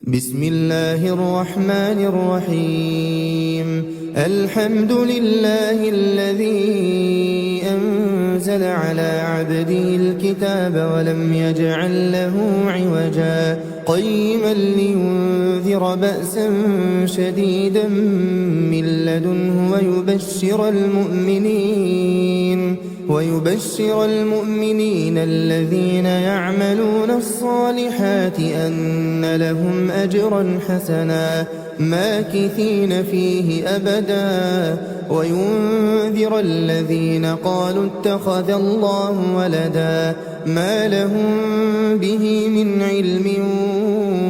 بسم الله الرحمن الرحيم. الحمد لله الذي أنزل على عبده الكتاب ولم يجعل له عوجا قيما لينذر بأسا شديدا من لدنه ويبشر المؤمنين الذين يعملون الصالحات أن لهم أجرا حسنا ماكثين فيه أبدا وينذر الذين قالوا اتخذ الله ولدا ما لهم به من علم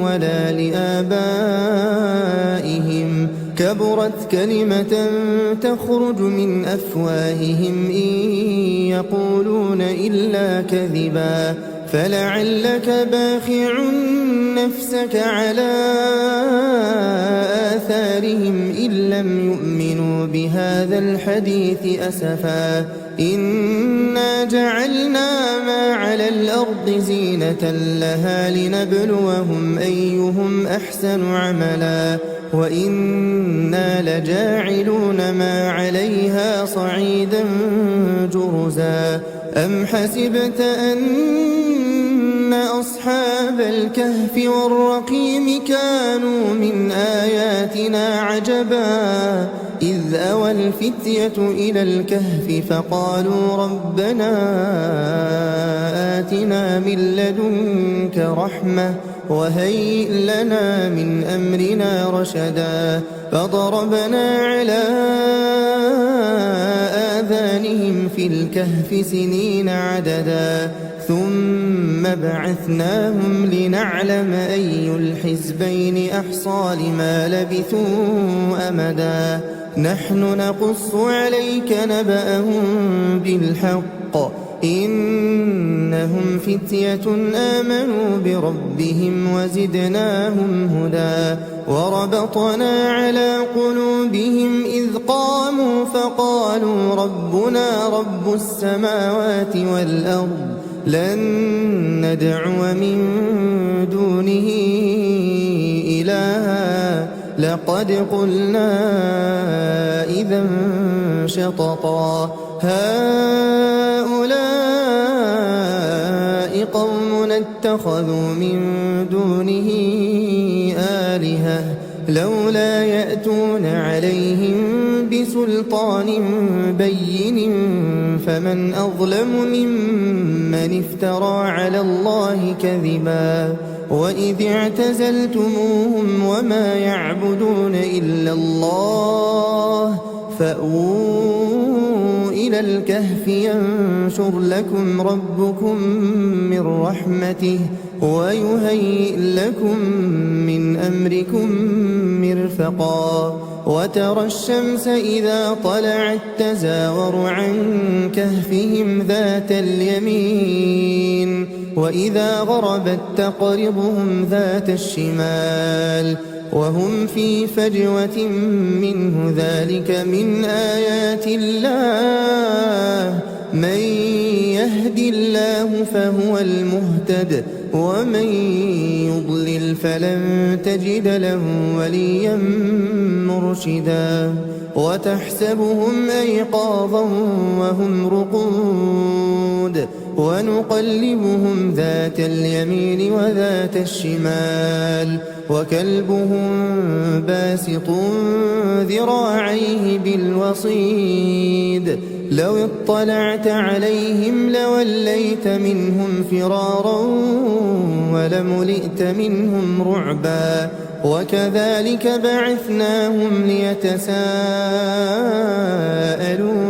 ولا لآبائهم كبرت كلمة تخرج من أفواههم إن يقولون إلا كذبا فلعلك باخع نفسك على آثارهم إن لم يؤمنوا بهذا الحديث أسفا إنا جعلنا ما على الأرض زينة لها لنبلوهم أيهم أحسن عملا وإنا لجاعلون ما عليها صعيدا جرزا أم حسبت أن أصحاب الكهف والرقيم كانوا من آياتنا عجبا إذ أوى الفتية إلى الكهف فقالوا ربنا آتنا من لدنك رحمة وهيئ لنا من أمرنا رشدا فضربنا على آذانهم في الكهف سنين عددا ثم بعثناهم لنعلم أي الحزبين أحصى لما لبثوا أمدا نحن نقص عليك نبأهم بالحق إنهم فتية آمنوا بربهم وزدناهم هدى وربطنا على قلوبهم إذ قاموا فقالوا ربنا رب السماوات والأرض لن ندعو من دونه إلها لقد قلنا إذا شططا هؤلاء قوم اتخذوا من دونه آلهة لولا يأتون عليهم بسلطان بين فمن أظلم ممن افترى على الله كذبا وإذ اعتزلتموهم وما يعبدون إلا الله فأووا إلى الكهف ينشر لكم ربكم من رحمته ويهيئ لكم من أمركم مرفقا وترى الشمس إذا طلعت تزاور عن كهفهم ذات اليمين وإذا غربت تقرضهم ذات الشمال وهم في فجوة منه ذلك من آيات الله من يهد الله فهو المهتد ومن يضلل فلن تجد له وليا مرشدا وتحسبهم أيقاظا وهم رقود ونقلبهم ذات اليمين وذات الشمال وكلبهم باسط ذراعيه بالوصيد لو اطلعت عليهم لوليت منهم فرارا ولملئت منهم رعبا وكذلك بعثناهم ليتساءلوا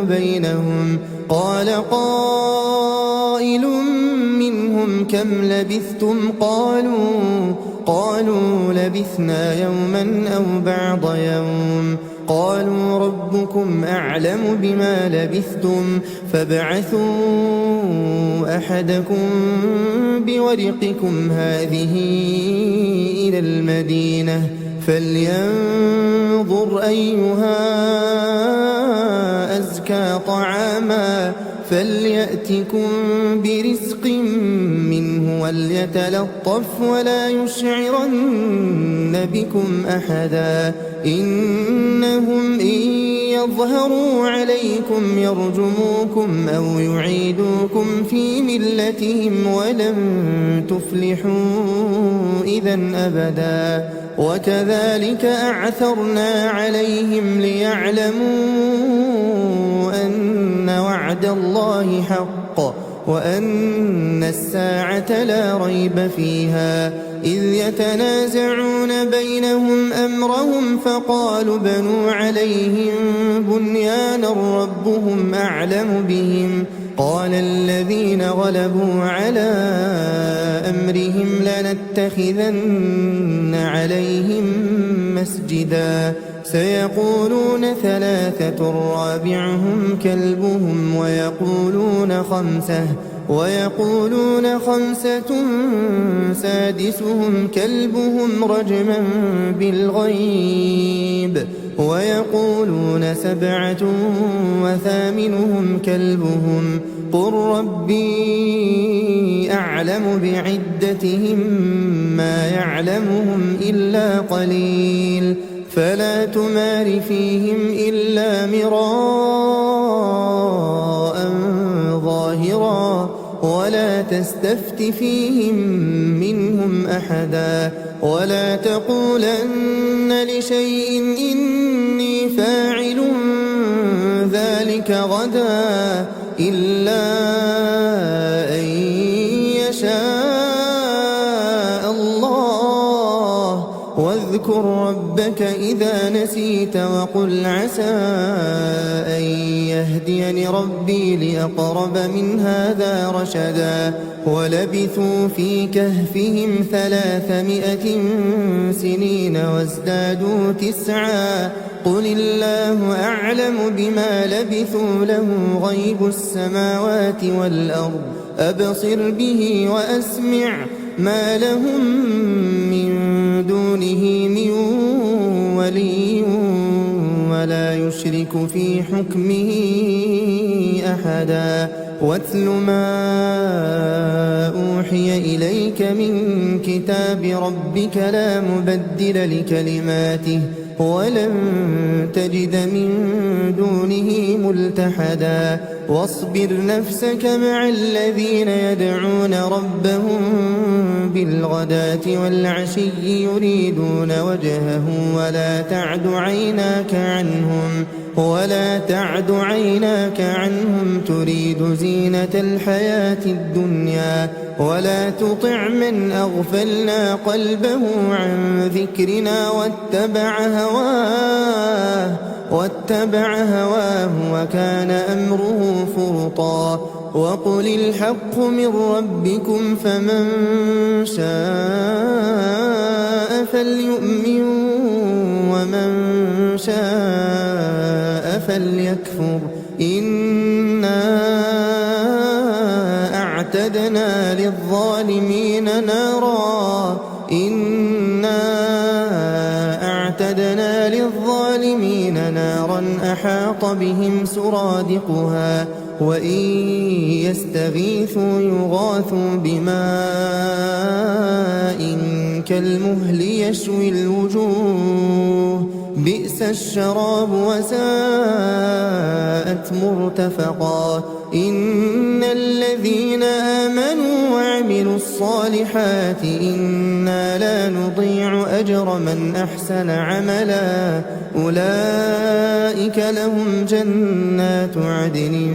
بينهم قال قائل منهم كم لبثتم قالوا لبثنا يوما أو بعض يوم قالوا ربكم أعلم بما لبثتم فابعثوا أحدكم بورقكم هذه إلى المدينة فلينظر أيها أزكى طعاما فليأتكم برزق منه وليتلطف ولا يشعرن بكم أحدا إنهم إن يظهروا عليكم يرجموكم أو يعيدوكم في ملتهم ولن تفلحوا إذا أبدا وكذلك أعثرنا عليهم ليعلموا أن وعد الله حق وأن الساعة لا ريب فيها إذ يتنازعون بينهم أمرهم فقالوا بنوا عليهم بنيانا ربهم أعلم بهم قال الذين غلبوا على أمرهم لنتخذن عليهم مسجدا سيقولون ثلاثة رابعهم كلبهم ويقولون خمسة سادسهم كلبهم رجما بالغيب ويقولون سبعة وثامنهم كلبهم قل ربي أعلم بعدتهم ما يعلمهم إلا قليل فلا تمار فيهم إلا مراء ظاهرا ولا تستفت فيهم منهم أحدا ولا تقولن لشيء إني فاعل ذلك غدا إلا أن يشاء الله واذكر ربك إذا نسيت وقل عسى أن يهديني ربي لأقرب من هذا رشدا ولبثوا في كهفهم 300 سنين وازدادوا 9 قل الله أعلم بما لبثوا له غيب السماوات والأرض أبصر به وأسمع ما لهم من دونه من ولي ولا يشرك في حكمه أحدا واتل ما أوحي إليك من كتاب ربك لا مبدل لكلماته ولن تجد من دونه ملتحدا واصبر نفسك مع الذين يدعون ربهم بالغداة والعشي يريدون وجهه ولا تعد عيناك عنهم تريد زينة الحياة الدنيا ولا تطع من أغفلنا قلبه عن ذكرنا واتبع هواه وكان أمره فرطا وقل الحق من ربكم فمن شاء فليؤمن ومن شاء فليكفر إنا أعتدنا للظالمين نارا أحاط بهم سرادقها وإن يستغيثوا يغاثوا بماء كالمهل يشوي الوجوه بئس الشراب وساءت مرتفقا إن الذين آمنوا وعملوا الصالحات إنا لا نضيع أجر من أحسن عملا أولئك لهم جنات عدن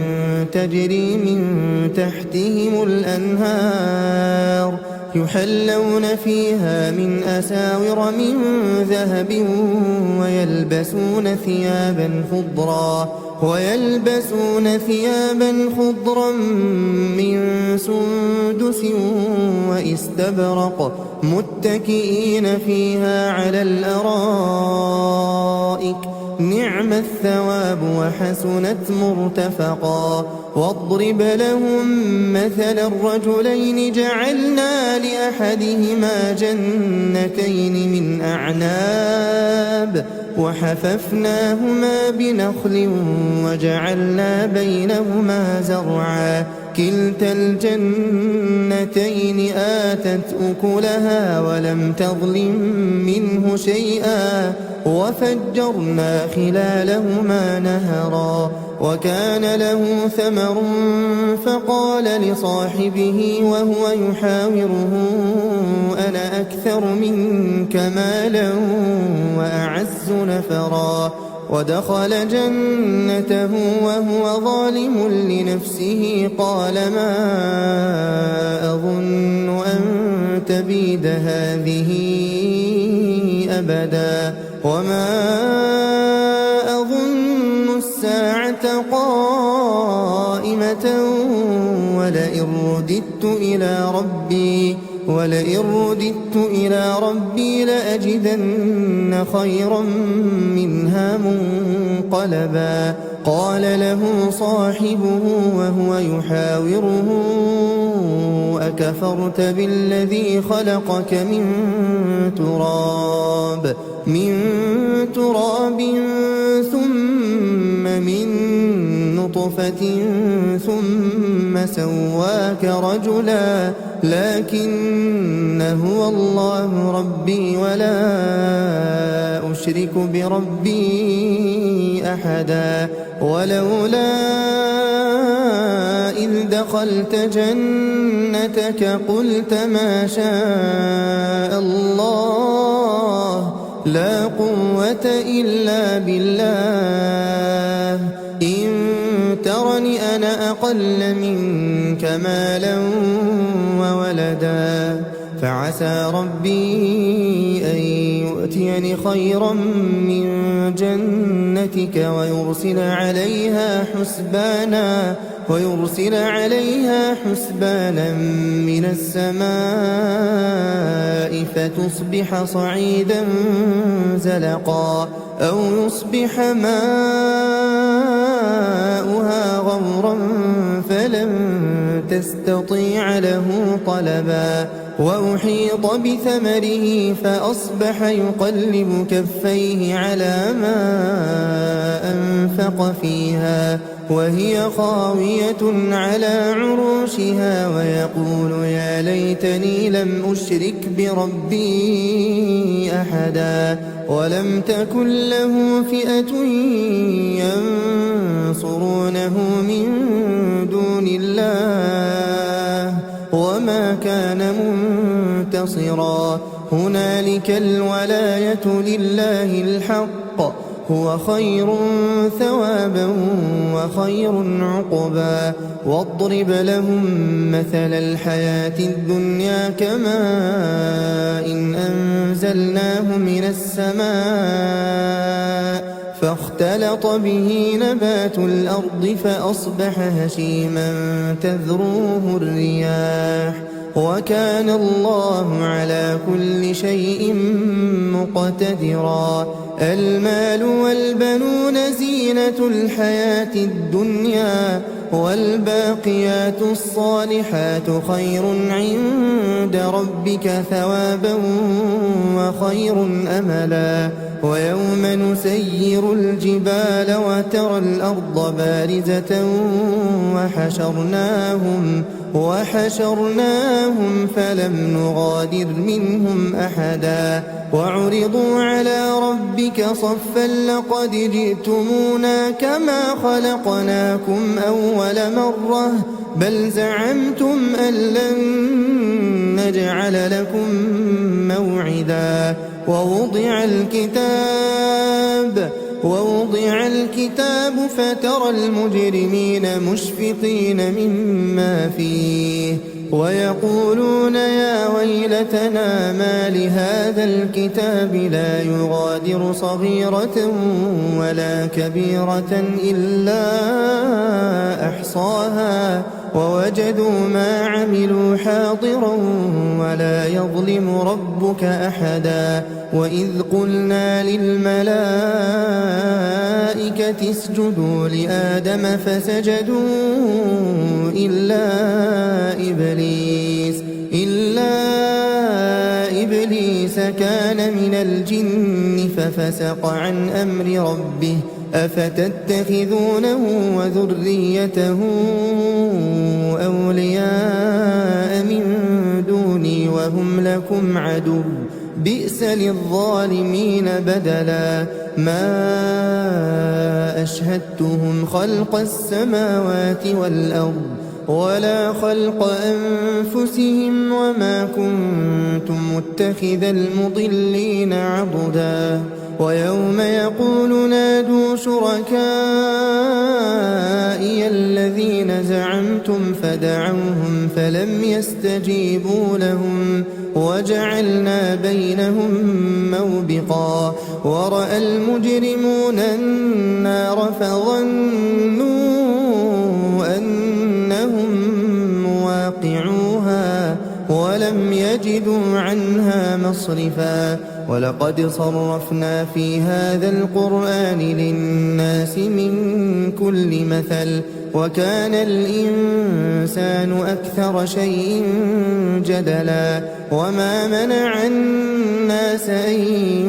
تجري من تحتهم الأنهار يحلون فيها من أساور من ذهب ويلبسون ثيابا خضرا من سندس واستبرق متكئين فيها على الأرائك نعم الثواب وحسنت مرتفقا واضرب لهم مثل الرجلين جعلنا لأحدهما جنتين من أعناب وحففناهما بنخل وجعلنا بينهما زرعا كلتا الجنتين آتت أكلها ولم تظلم منه شيئا وفجرنا خلالهما نهرا وكان له ثمر فقال لصاحبه وهو يحاوره أنا أكثر منك مالا وأعز نفرا ودخل جنته وهو ظالم لنفسه قال ما أظن أن تبيد هذه أبدا وما أظن الساعة قائمة ولئن رددت إلى ربي لأجدن خيرا منها منقلبا قال له صاحبه وهو يحاوره أكفرت بالذي خلقك من تراب ثم من نطفة ثم سواك رجلا لكن هو الله ربي ولا أشرك بربي أحدا ولولا إذ دخلت جنتك قلت ما شاء الله لا قوة إلا بالله إن ترني أنا أقل منك مالا وولدا فعسى ربي أن يؤتيني خيرا من جنتك ويرسل عليها حسبانا من السماء فتصبح صعيدا زلقا أو يصبح ماؤها غورا فلن تستطيع له طلبا وأحيط بثمره فأصبح يقلب كفيه على ما أنفق فيها وهي خاوية على عروشها ويقول يا ليتني لم أشرك بربي أحدا ولم تكن له فئة ينصرونه من دون الله وما كان منتصرا هنالك الولاية لله الحق هو خير ثوابا وخير عقبا واضرب لهم مثل الحياة الدنيا كماء إن أنزلناه من السماء فاختلط به نبات الأرض فأصبح هشيما تذروه الرياح وكان الله على كل شيء مقتدرا المال والبنون زينة الحياة الدنيا والباقيات الصالحات خير عند ربك ثوابا وخير أملا ويوم نسير الجبال وترى الأرض بارزة وحشرناهم فلم نغادر منهم أحدا وعرضوا على ربك صفا لقد جئتمونا كما خلقناكم أول مرة بل زعمتم أن لن نجعل لكم موعدا ووضع الكتاب فترى المجرمين مشفقين مما فيه ويقولون يا ويلتنا ما لهذا الكتاب لا يغادر صغيرة ولا كبيرة إلا أحصاها ووجدوا ما عملوا حاضرا ولا يظلم ربك أحدا وإذ قلنا للملائكة اسجدوا لآدم فسجدوا إلا إبليس كان من الجن ففسق عن أمر ربه أفتتخذونه وذريته أولياء من دوني وهم لكم عدو بئس للظالمين بدلا ما أشهدتهم خلق السماوات والأرض ولا خلق أنفسهم وما كنت متخذ المضلين عضدا ويوم يقول نادوا شركائي الذين زعمتم فدعوهم فلم يستجيبوا لهم وجعلنا بينهم موبقا ورأى المجرمون النار فظنوا أنهم مواقعوها ولم يجدوا عنها مصرفا ولقد صرفنا في هذا القرآن للناس من كل مثل وكان الإنسان أكثر شيء جدلا وما منع الناس أن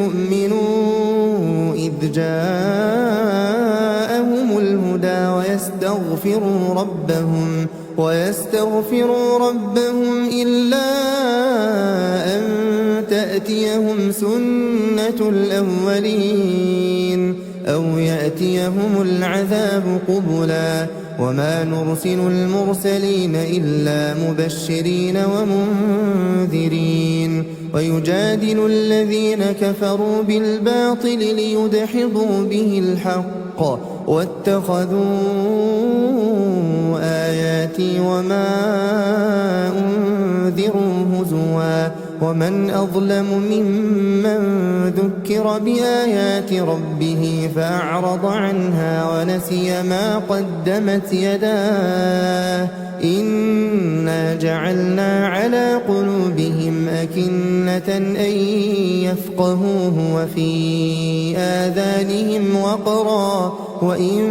يؤمنوا إذ جاءهم الهدى ويستغفروا ربهم إلا أن تأتيهم سنة الأولين أو يأتيهم العذاب قبلا وما نرسل المرسلين إلا مبشرين ومنذرين ويجادل الذين كفروا بالباطل ليدحضوا به الحق واتخذوا آياتي وما أنذروا هزوا ومن أظلم ممن ذكر بآيات ربه فأعرض عنها ونسي ما قدمت يداه إنا جعلنا على قلوبهم أكنة أن يفقهوه وفي آذانهم وقرا وإن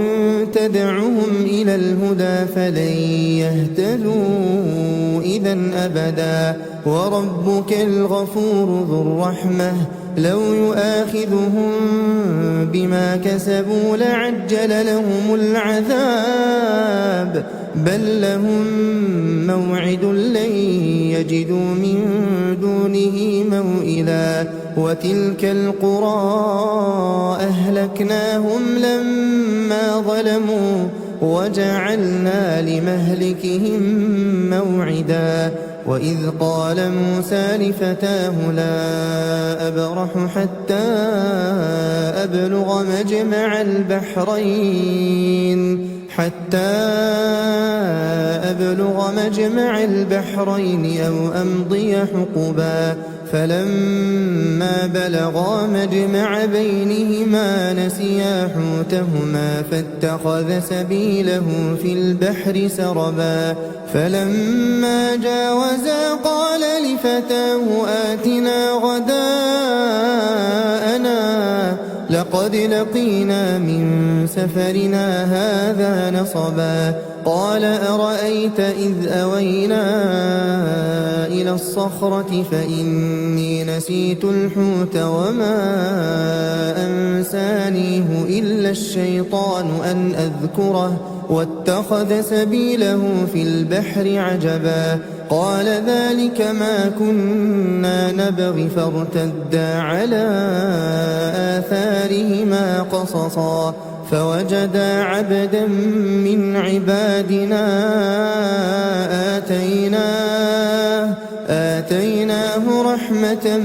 تدعهم إلى الهدى فلن يهتدوا إذا أبدا وربك الغفور ذو الرحمة لو يؤاخذهم بما كسبوا لعجل لهم العذاب بل لهم موعد لن يجدوا من دونه موئلا وتلك القرى أهلكناهم لما ظلموا وجعلنا لمهلكهم موعدا وإذ قال موسى لفتاه لا أبرح حتى أبلغ مجمع البحرين أو أمضي حقبا فلما بلغا مجمع بينهما نسيا حوتهما فاتخذ سبيله في البحر سربا فلما جاوزا قال لفتاه آتنا غداءنا لقد لقينا من سفرنا هذا نصبا قال أرأيت إذ أوينا إلى الصخرة فإني نسيت الحوت وما أنسانيه إلا الشيطان أن أذكره واتخذ سبيله في البحر عجبا قال ذلك ما كنا نبغي فارتدا على آثارهما قصصا فوجدا عبدا من عبادنا آتيناه رحمة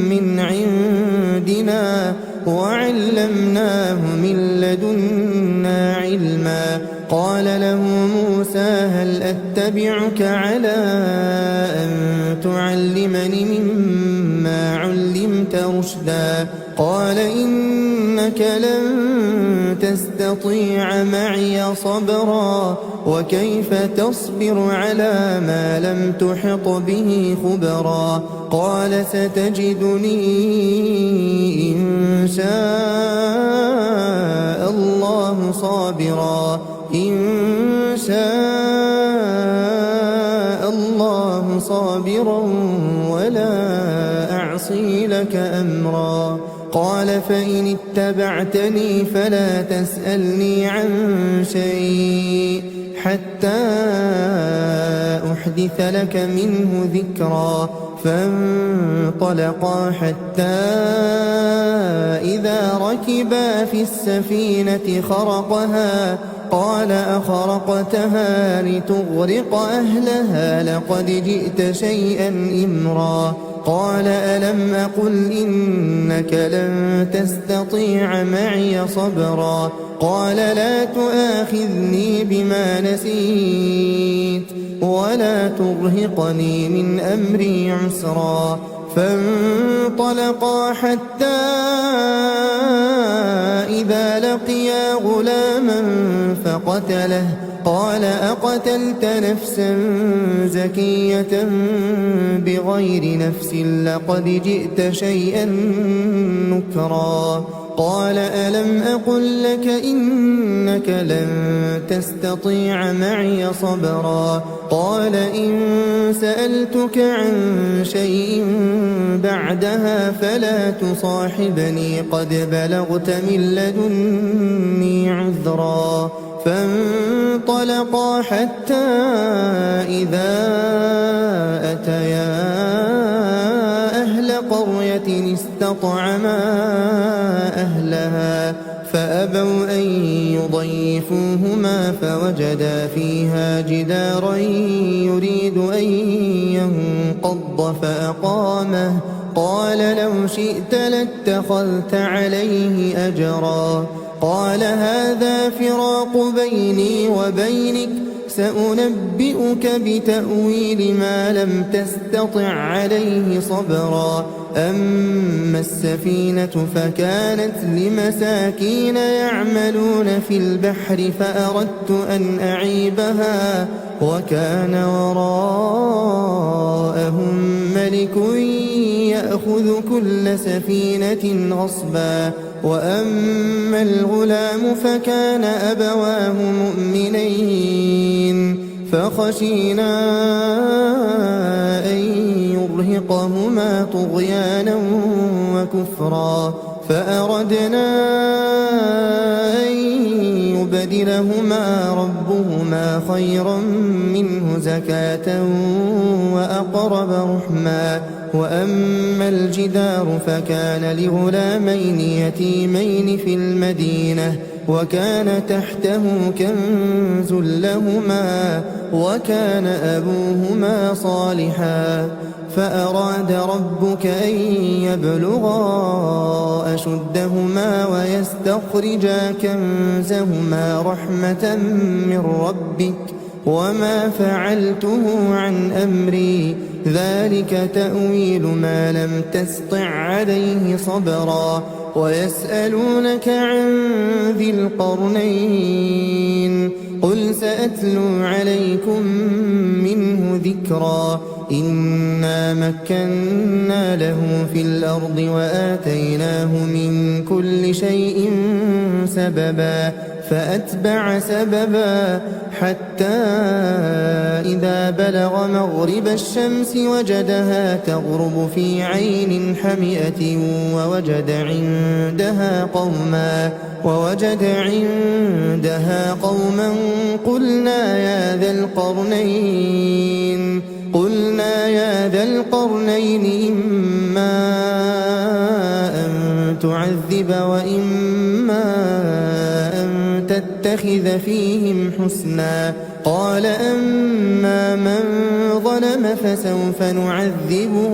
من عندنا وعلمناه من لدنا علما قال له موسى هل أتبعك على أن تعلمني مما علمت رشدا قال إنك لن تستطيع معي صبرا وكيف تصبر على ما لم تحط به خبرا قال ستجدني إن شاء الله صابرا ولا قال فإن اتبعتني فلا تسألني عن شيء حتى أحدث لك منه ذكرا فانطلقا حتى إذا ركبا في السفينة خرقها قال أخرقتها لتغرق أهلها لقد جئت شيئا إمرا قال ألم أقل إنك لن تستطيع معي صبرا قال لا تؤاخذني بما نسيت ولا ترهقني من أمري عسرا فانطلقا حتى إذا لقيا غلاما فقتله قال أقتلت نفسا زكية بغير نفس لقد جئت شيئا نكرا قال ألم أقل لك إنك لن تستطيع معي صبرا قال إن سألتك عن شيء بعدها فلا تصاحبني قد بلغت من لدني عذرا فانطلقا حتى إذا أتيا أهل قرية استطعما أهلها فأبوا أن يضيفوهما فوجدا فيها جدارا يريد أن ينقض فأقامه قال لو شئت لاتخذت عليه أجرا قال هذا فراق بيني وبينك سأنبئك بتأويل ما لم تستطع عليه صبرا أما السفينة فكانت لمساكين يعملون في البحر فأردت أن أعيبها وكان وراءهم ملك يأخذ كل سفينة غصبا وأما الغلام فكان أبواه مؤمنين فخشينا أن يرهقهما طغيانا وكفرا فأردنا أن يبدلهما ربهما خيرا منه زكاة وأقرب رحما وأما الجدار فكان لغلامين يتيمين في المدينة وكان تحته كنز لهما وكان أبوهما صالحا فأراد ربك أن يبلغا أشدهما ويستخرجا كنزهما رحمة من ربك وما فعلته عن أمري ذلك تأويل ما لم تسطع عليه صبرا ويسألونك عن ذي القرنين قل سأتلو عليكم منه ذكرا إنا مكنا له في الأرض وآتيناه من كل شيء سببا فأتبع سببا حتى إذا بلغ مغرب الشمس وجدها تغرب في عين حمئة ووجد عندها قوما قلنا يا ذا القرنين إما أن تعذب وإما أن تتخذ فيهم حسنا قال أما من ظلم فسوف نعذبه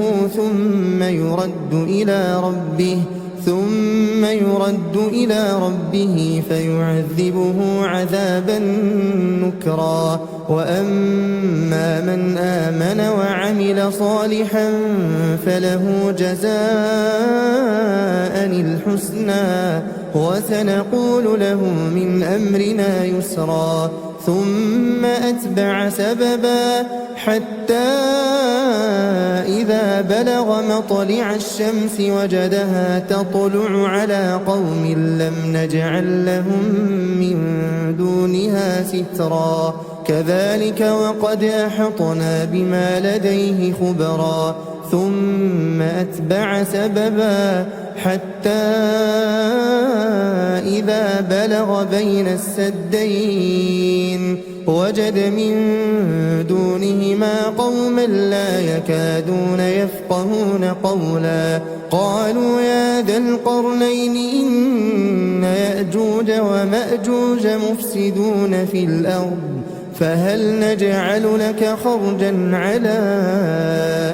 ثم يرد إلى ربه فيعذبه عذابا نكرا وأما من آمن وعمل صالحا فله جزاء الحسنى وسنقول له من أمرنا يسرا ثم أتبع سببا حتى إذا بلغ مطلع الشمس وجدها تطلع على قوم لم نجعل لهم من دونها سترا كذلك وقد أحطنا بما لديه خبرا ثم أتبع سببا حتى إذا بلغ بين السدين وجد من دونهما قوما لا يكادون يفقهون قولا قالوا يا ذا القرنين إن يأجوج ومأجوج مفسدون في الأرض فهل نجعل لك خرجا على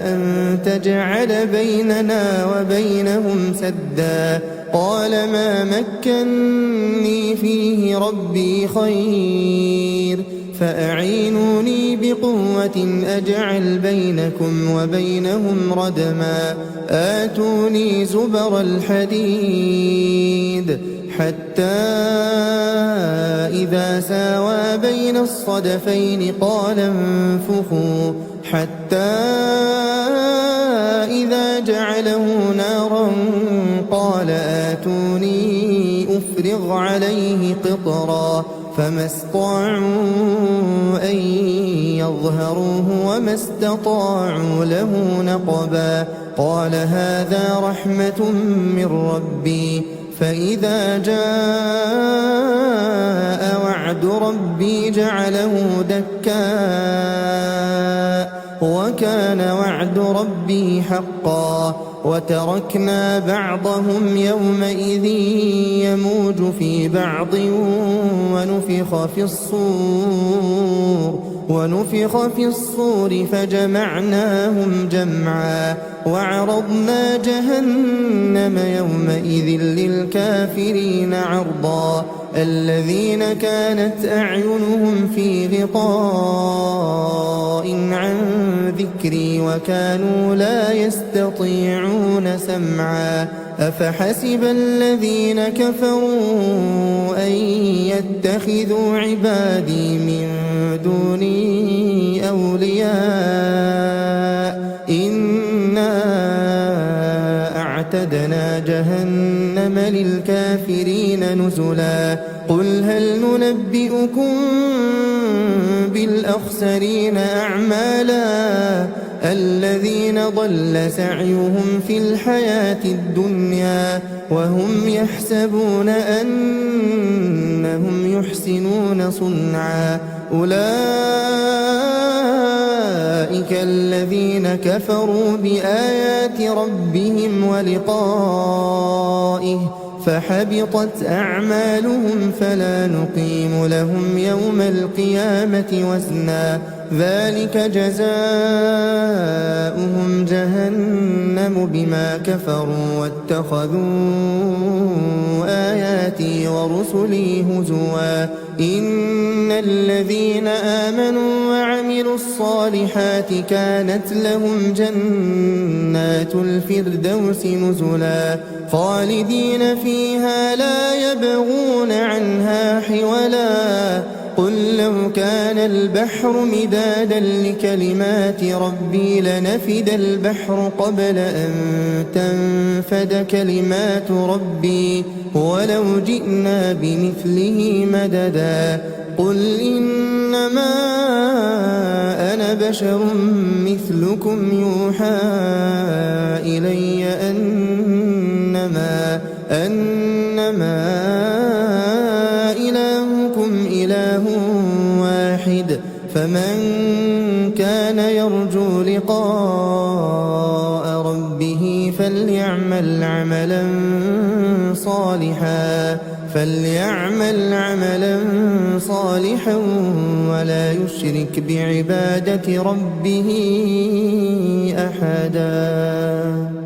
أن تجعل بيننا وبينهم سدا قال ما مكني فيه ربي خير فأعينوني بقوة أجعل بينكم وبينهم ردما آتوني زبر الحديد حتى إذا ساوى بين الصدفين قال انفخوا حتى إذا جعله نارا قال آتوني أفرغ عليه قطرا فما استطاعوا أن يظهروه وما استطاعوا له نقبا قال هذا رحمة من ربي فإذا جاء وعد ربي جعله دكاء وكان وعد ربي حقا وتركنا بعضهم يومئذ يموج في بعض ونفخ في الصور فجمعناهم جمعا وعرضنا جهنم يومئذ للكافرين عرضا الذين كانت أعينهم في غطاء عن ذكري وكانوا لا يستطيعون سمعا أفحسب الذين كفروا أن يتخذوا عبادي من دوني أولياء إنا أعتدنا جهنم للكافرين نزلا قل هل ننبئكم بالأخسرين أعمالا الذين ضل سعيهم في الحياة الدنيا وهم يحسبون أنهم يحسنون صنعا أولئك الذين كفروا بآيات ربهم ولقائه فحبطت أعمالهم فلا نقيم لهم يوم القيامة وزنا ذلك جزاؤهم جهنم بما كفروا واتخذوا آياتي ورسلي هزوا إن الذين آمنوا وعملوا الصالحات كانت لهم جنات الفردوس نزلا خالدين فيها لا يبغون عنها حولا قل لو كان البحر مدادا لكلمات ربي لنفد البحر قبل أن تنفد كلمات ربي ولو جئنا بمثله مددا قل إنما أنا بشر مثلكم يوحى إلي أنما إلهكم إله واحد فمن كان يرجو لقاء ربه فليعمل عملا صالحا ولا يشرك بعبادة ربه أحدا.